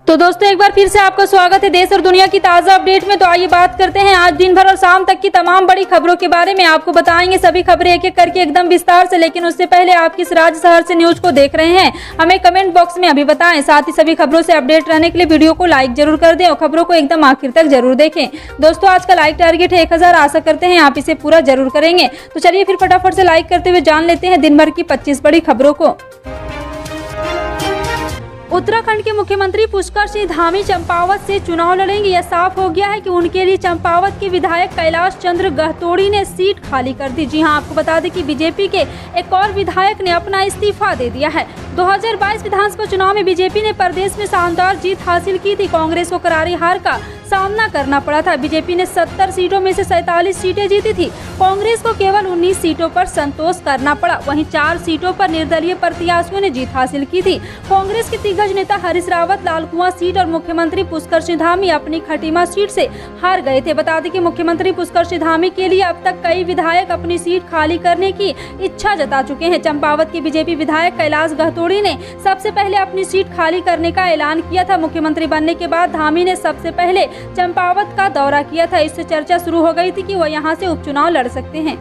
तो दोस्तों एक बार फिर से आपका स्वागत है देश और दुनिया की ताज़ा अपडेट में। तो आइए बात करते हैं आज दिन भर और शाम तक की तमाम बड़ी खबरों के बारे में। आपको बताएंगे सभी खबरें एक एक करके एकदम विस्तार से, लेकिन उससे पहले आप किस राज्य शहर से न्यूज को देख रहे हैं हमें कमेंट बॉक्स में अभी बताएं। साथ ही सभी खबरों से अपडेट रहने के लिए वीडियो को लाइक जरूर कर दें और खबरों को एकदम आखिर तक जरूर देखें। दोस्तों आज का लाइक टारगेट है 1000, आशा करते हैं आप इसे पूरा जरूर करेंगे। तो चलिए फिर फटाफट से लाइक करते हुए जान लेते हैं दिन भर की 25 बड़ी खबरों को। उत्तराखंड के मुख्यमंत्री पुष्कर सिंह धामी चंपावत से चुनाव लड़ेंगे। यह साफ हो गया है कि उनके लिए चंपावत के विधायक कैलाश चंद्र गहतोड़ी ने सीट खाली कर दी। जी हां, आपको बता दें कि बीजेपी के एक और विधायक ने अपना इस्तीफा दे दिया है। 2022 विधानसभा चुनाव में बीजेपी ने प्रदेश में शानदार जीत हासिल की थी। कांग्रेस को करारी हार का सामना करना पड़ा था। बीजेपी ने 70 सीटों में से 47 सीटें जीती थी। कांग्रेस को केवल 19 सीटों पर संतोष करना पड़ा। वहीं 4 सीटों पर निर्दलीय प्रत्याशियों ने जीत हासिल की थी। कांग्रेस के दिग्गज नेता हरीश रावत लालकुआं सीट और मुख्यमंत्री पुष्कर सिंह धामी अपनी खटीमा सीट से हार गए थे। बता दें कि मुख्यमंत्री पुष्कर सिंह धामी के लिए अब तक कई विधायक अपनी सीट खाली करने की इच्छा जता चुके हैं। चंपावत के बीजेपी विधायक कैलाश गहतोड़ी ने सबसे पहले अपनी सीट खाली करने का ऐलान किया था। मुख्यमंत्री बनने के बाद धामी ने सबसे पहले चंपावत का दौरा किया था। इससे चर्चा शुरू हो गई थी कि वह यहां से उपचुनाव लड़ सकते हैं।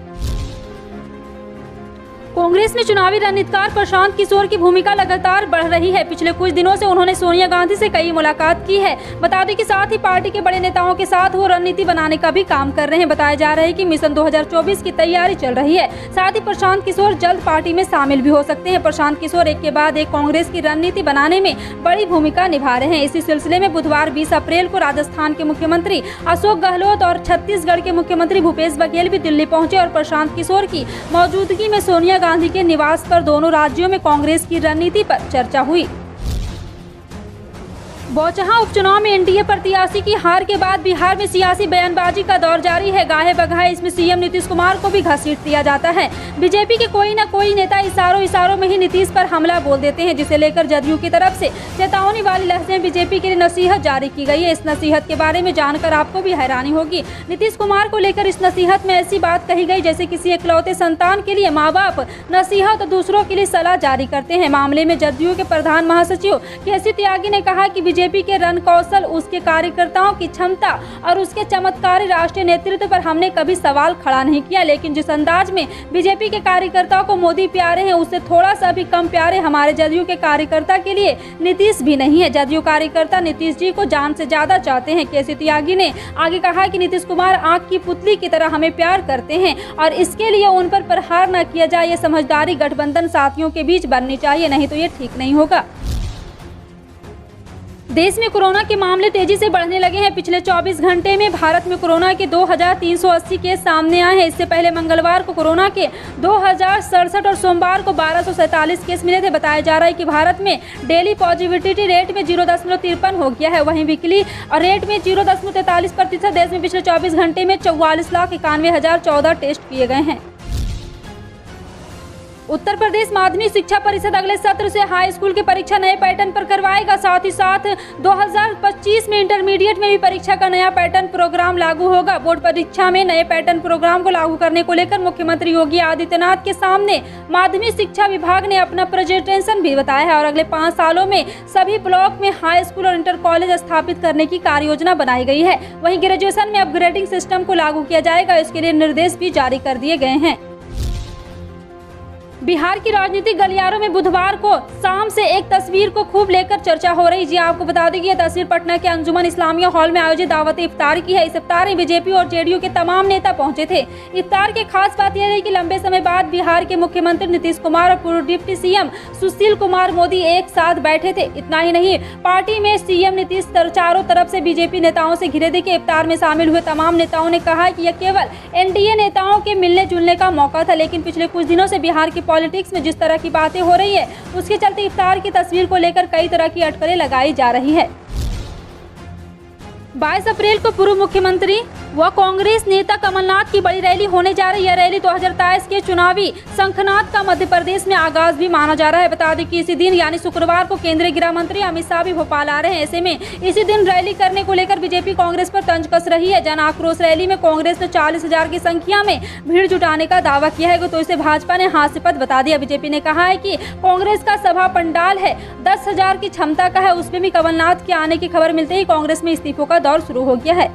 कांग्रेस में चुनावी रणनीतिकार प्रशांत किशोर की भूमिका लगातार बढ़ रही है। पिछले कुछ दिनों से उन्होंने सोनिया गांधी से कई मुलाकात की है। बता दें कि साथ ही पार्टी के बड़े नेताओं के साथ वो रणनीति बनाने का भी काम कर रहे हैं। बताया जा रहा है कि मिशन 2024 की तैयारी चल रही है। साथ ही प्रशांत किशोर जल्द पार्टी में शामिल भी हो सकते हैं। प्रशांत किशोर एक के बाद एक कांग्रेस की रणनीति बनाने में बड़ी भूमिका निभा रहे हैं। इसी सिलसिले में बुधवार 20 अप्रैल को राजस्थान के मुख्यमंत्री अशोक गहलोत और छत्तीसगढ़ के मुख्यमंत्री भूपेश बघेल भी दिल्ली पहुंचे और प्रशांत किशोर की मौजूदगी में सोनिया गांधी के निवास पर दोनों राज्यों में कांग्रेस की रणनीति पर चर्चा हुई। बौचहा उपचुनाव में एनडीए प्रत्याशी की हार के बाद बिहार में सियासी बयानबाजी का दौर जारी है। गाहे बगाहे इसमें सीएम नीतीश कुमार को भी घसीट दिया जाता है। बीजेपी के कोई न कोई नेता इशारों में ही नीतीश पर हमला बोल देते हैं, जिसे लेकर जदयू की तरफ से चेतावनी वाली लहजें बीजेपी के लिए नसीहत जारी की गई है। इस नसीहत के बारे में जानकर आपको भी हैरानी होगी। नीतीश कुमार को लेकर इस नसीहत में ऐसी बात कही गई जैसे किसी इकलौते संतान के लिए माँ बाप नसीहत और दूसरों के लिए सलाह जारी करते हैं। मामले में जदयू के प्रधान महासचिव केसी त्यागी ने कहा कि बीजेपी के रण कौशल, उसके कार्यकर्ताओं की क्षमता और उसके चमत्कारी राष्ट्रीय नेतृत्व पर हमने कभी सवाल खड़ा नहीं किया, लेकिन जिस अंदाज में बीजेपी के कार्यकर्ताओं को मोदी प्यारे हैं उससे थोड़ा सा भी कम प्यारे हमारे जदयू के कार्यकर्ता के लिए नीतीश भी नहीं है। जदयू कार्यकर्ता नीतीश जी को जान से ज्यादा चाहते हैं। केसी त्यागी ने आगे कहा कि नीतीश कुमार आंख की पुतली की तरह हमें प्यार करते हैं और इसके लिए उन पर प्रहार न किया जाए। ये समझदारी गठबंधन साथियों के बीच बननी चाहिए, नहीं तो ये ठीक नहीं होगा। देश में कोरोना के मामले तेजी से बढ़ने लगे हैं। पिछले 24 घंटे में भारत में कोरोना के 2380 केस सामने आए हैं। इससे पहले मंगलवार को कोरोना के 2067 और सोमवार को 1247 केस मिले थे। बताया जा रहा है कि भारत में डेली पॉजिटिविटी रेट में 0.53 हो गया है। वहीं वीकली रेट में 0.43%। देश में पिछले 24 घंटे में 44,91,014 टेस्ट किए गए हैं। उत्तर प्रदेश माध्यमिक शिक्षा परिषद अगले सत्र से हाई स्कूल की परीक्षा नए पैटर्न पर करवाएगा। साथ ही साथ 2025 में इंटरमीडिएट में भी परीक्षा का नया पैटर्न प्रोग्राम लागू होगा। बोर्ड परीक्षा में नए पैटर्न प्रोग्राम को लागू करने को लेकर मुख्यमंत्री योगी आदित्यनाथ के सामने माध्यमिक शिक्षा विभाग ने अपना प्रेजेंटेशन भी बताया है और अगले 5 सालों में सभी ब्लॉक में हाई स्कूल और इंटर कॉलेज स्थापित करने की कार्य योजना बनाई गई है। वहीं ग्रेजुएशन में अपग्रेडिंग सिस्टम को लागू किया जाएगा। इसके लिए निर्देश भी जारी कर दिए गए हैं। बिहार की राजनीतिक गलियारों में बुधवार को शाम से एक तस्वीर को खूब लेकर चर्चा हो रही। जी आपको बता दें कि यह तस्वीर पटना के अंजुमन इस्लामिया हॉल में आयोजित दावत इफ्तार की है। इस इफ्तार में बीजेपी और जेडीयू के तमाम नेता पहुंचे थे। इफ्तार की खास बात यह रही कि लंबे समय बाद बिहार के मुख्यमंत्री नीतीश कुमार और पूर्व डिप्टी सीएम सुशील कुमार मोदी एक साथ बैठे थे। इतना ही नहीं, पार्टी में सीएम नीतीश चारों तरफ से बीजेपी नेताओं से घिरे थे। इफ्तार में शामिल हुए तमाम नेताओं ने कहा कि यह केवल एनडीए नेताओं के मिलने जुलने का मौका था, लेकिन पिछले कुछ दिनों से बिहार की पॉलिटिक्स में जिस तरह की बातें हो रही है उसके चलते इफ्तार की तस्वीर को लेकर कई तरह की अटकलें लगाई जा रही है। 22 अप्रैल को पूर्व मुख्यमंत्री वह कांग्रेस नेता कमलनाथ की बड़ी रैली होने जा रही है। रैली 2023 के चुनावी शंखनाद का मध्य प्रदेश में आगाज भी माना जा रहा है। बता दें कि इसी दिन यानी शुक्रवार को केंद्रीय गृह मंत्री अमित शाह भी भोपाल आ रहे हैं। ऐसे में इसी दिन रैली करने को लेकर बीजेपी कांग्रेस पर तंज कस रही है। जन आक्रोश रैली में कांग्रेस ने 40,000 की संख्या में भीड़ जुटाने का दावा किया है, तो इसे भाजपा ने हास्यास्पद बता दिया। बीजेपी ने कहा है कि कांग्रेस का सभा पंडाल है 10,000 की क्षमता का है। उसमें भी कमलनाथ के आने की खबर मिलते ही कांग्रेस में इस्तीफों का दौर शुरू हो गया है।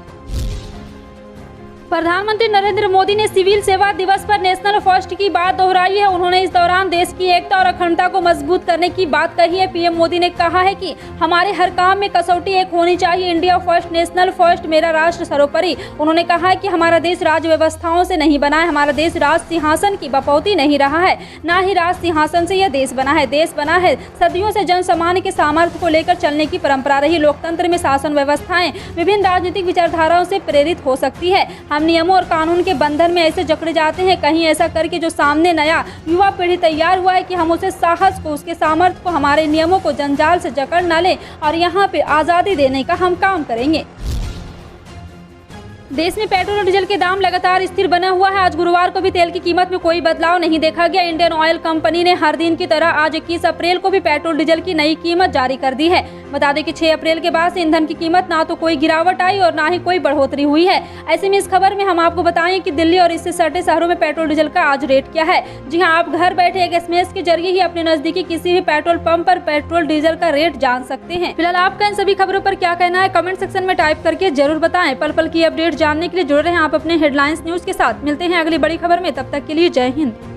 प्रधानमंत्री नरेंद्र मोदी ने सिविल सेवा दिवस पर नेशनल फर्स्ट की बात दोहराई है। उन्होंने इस दौरान देश की एकता और अखंडता को मजबूत करने की बात कही है। पीएम मोदी ने कहा है कि हमारे हर काम में कसौटी एक होनी चाहिए, इंडिया फर्स्ट, नेशनल फर्स्ट, मेरा राष्ट्र सर्वोपरि। उन्होंने कहा है कि हमारा देश राज व्यवस्थाओं से नहीं बना है, हमारा देश राज सिंहासन की बपौती नहीं रहा है, न ही राज सिंहासन से यह देश बना है। देश बना है सदियों से जन सामान्य के सामर्थ्य को लेकर चलने की परंपरा रही। लोकतंत्र में शासन व्यवस्थाएं विभिन्न राजनीतिक विचारधाराओं से प्रेरित हो सकती है। हम नियमों और कानून के बंधन में ऐसे जकड़े जाते हैं, कहीं ऐसा करके जो सामने नया युवा पीढ़ी तैयार हुआ है कि हम उसे साहस को, उसके सामर्थ्य को, हमारे नियमों को जंजाल से जकड़ न ले और यहाँ पे आज़ादी देने का हम काम करेंगे। देश में पेट्रोल और डीजल के दाम लगातार स्थिर बना हुआ है। आज गुरुवार को भी तेल की कीमत में कोई बदलाव नहीं देखा गया। इंडियन ऑयल कंपनी ने हर दिन की तरह आज 21 अप्रैल को भी पेट्रोल डीजल की नई कीमत जारी कर दी है। बता दें कि 6 अप्रैल के बाद से ईंधन की कीमत ना तो कोई गिरावट आई और ना ही कोई बढ़ोतरी हुई है। ऐसे में इस खबर में हम आपको बताएं कि दिल्ली और इससे सटे शहरों में पेट्रोल डीजल का आज रेट क्या है। जी हां, आप घर बैठे एक एसएमएस के जरिए ही अपने नजदीकी किसी भी पेट्रोल पंप पर पेट्रोल डीजल का रेट जान सकते हैं। फिलहाल आपका इन सभी खबरों पर क्या कहना है, कमेंट सेक्शन में टाइप करके जरूर बताएं। पल पल की अपडेट जानने के लिए जुड़े रहें आप अपने हेडलाइंस न्यूज के साथ। मिलते हैं अगली बड़ी खबर में, तब तक के लिए जय हिंद।